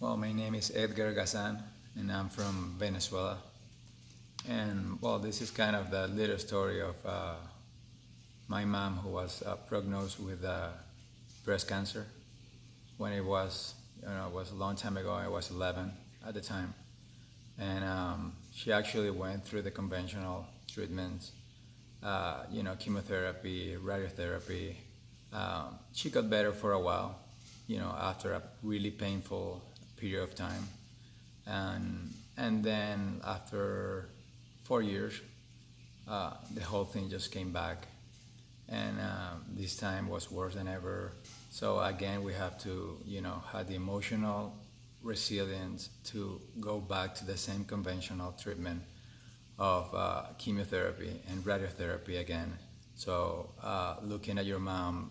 Well, my name is Edgar Gazan, and I'm from Venezuela. And well, this is kind of the little story of my mom, who was prognosed with breast cancer when it was a long time ago. I was 11 at the time, and she actually went through the conventional treatments, chemotherapy, radiotherapy. She got better for a while, after a really painful period of time, and then after 4 years, the whole thing just came back, and this time was worse than ever. So again, we have to, have the emotional resilience to go back to the same conventional treatment of chemotherapy and radiotherapy again. So looking at your mom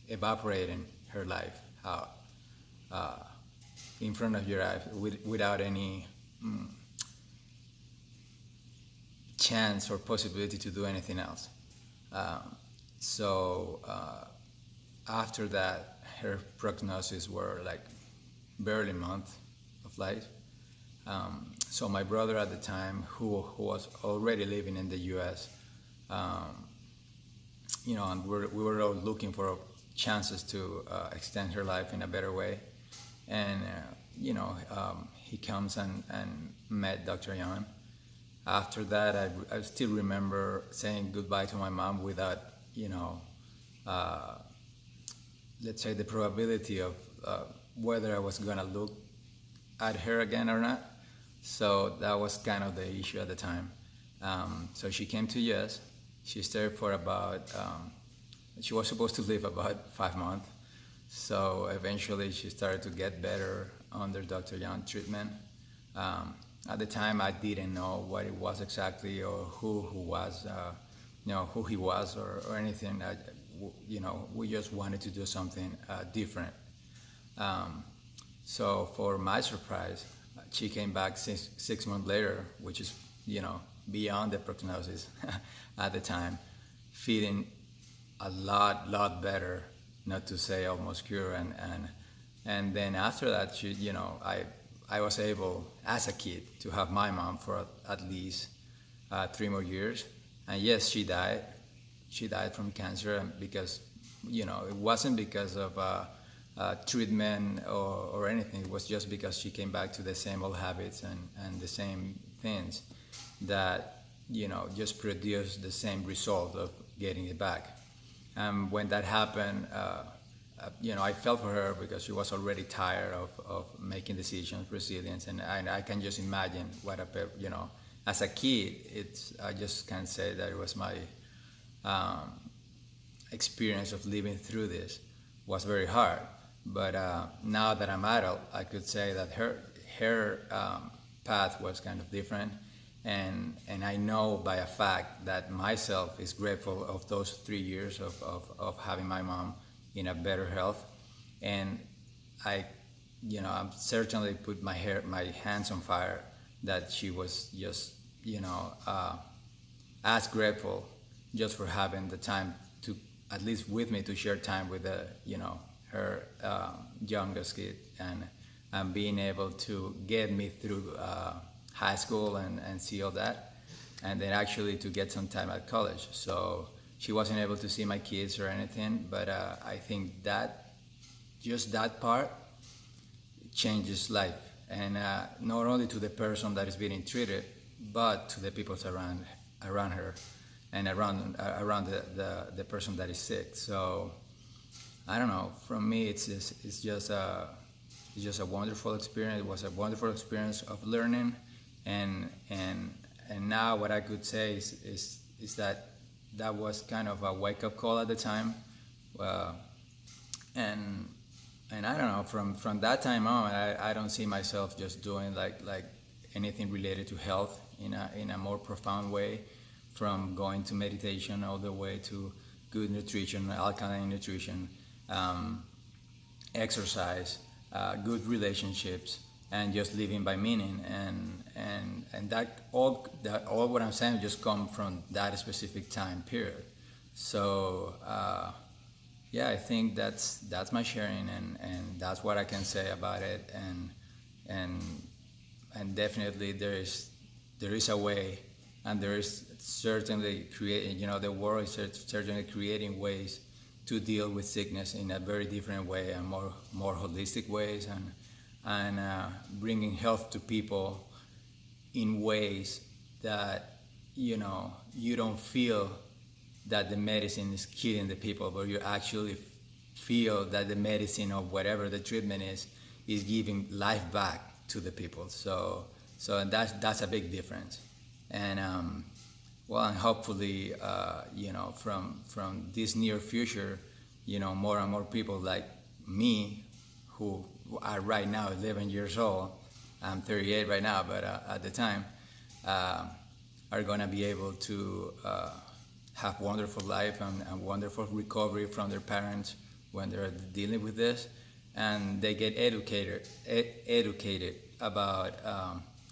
evaporating her life out in front of your eyes without any chance or possibility to do anything else. So after that, her prognosis were like barely a month of life. So my brother at the time, who was already living in the U.S., and we were all looking for chances to extend her life in a better way. And he comes and met Dr. Young. After that, I still remember saying goodbye to my mom without, let's say, the probability of whether I was gonna look at her again or not. So that was kind of the issue at the time. So she came to US. She stayed for about, she was supposed to live about 5 months. So eventually she started to get better under Dr. Young treatment. At the time, I didn't know what it was exactly, or who he was, or anything. We just wanted to do something different. So for my surprise, she came back 6 months later, which is, beyond the prognosis at the time, feeling a lot better, not to say almost cured. And then after that, I was able, as a kid, to have my mom for at least 3 more years. And yes, she died. She died from cancer, because, it wasn't because of treatment or anything. It was just because she came back to the same old habits and the same things that, just produced the same result of getting it back. And when that happened, I felt for her, because she was already tired of making decisions, resilience, and I can just imagine what as a kid, I just can't say that it was my experience of living through this was very hard. But now that I'm adult, I could say that her path was kind of different, and I know by a fact that myself is grateful of those 3 years of having my mom in a better health. And I'm certainly put my hands on fire that she was just, as grateful just for having the time to, at least with me, to share time with her youngest kid, and being able to get me through high school and see all that, and then actually to get some time at college. So she wasn't able to see my kids or anything, but I think that just that part changes life, and not only to the person that is being treated, but to the people around her, and around the person that is sick. So I don't know. From me, it's just a wonderful experience. It was a wonderful experience of learning, and now what I could say is that was kind of a wake-up call at the time, and I don't know, from that time on, I don't see myself just doing like anything related to health in a more profound way, from going to meditation all the way to good nutrition, alkaline nutrition, exercise, good relationships, and just living by meaning, and that all what I'm saying just come from that specific time period. So yeah, I think that's my sharing, and that's what I can say about it. And and definitely there is a way, and there is certainly creating, the world is certainly creating ways to deal with sickness in a very different way, and more holistic ways, and bringing health to people in ways that you don't feel that the medicine is killing the people, but you actually feel that the medicine or whatever the treatment is giving life back to the people. And that's a big difference. And and hopefully, from this near future, more and more people like me, who are right now 11 years old. I'm 38 right now, but at the time, are going to be able to have wonderful life and wonderful recovery from their parents when they're dealing with this, and they get educated about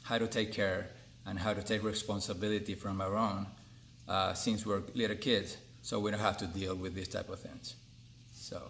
how to take care and how to take responsibility from our own since we're little kids, so we don't have to deal with these type of things. So.